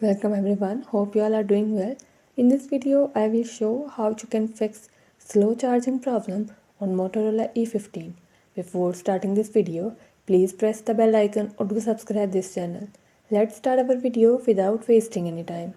Welcome everyone, hope you all are doing well. In this video, I will show how you can fix slow charging problem on Motorola E15. Before starting this video, please press the bell icon or do subscribe this channel. Let's start our video without wasting any time.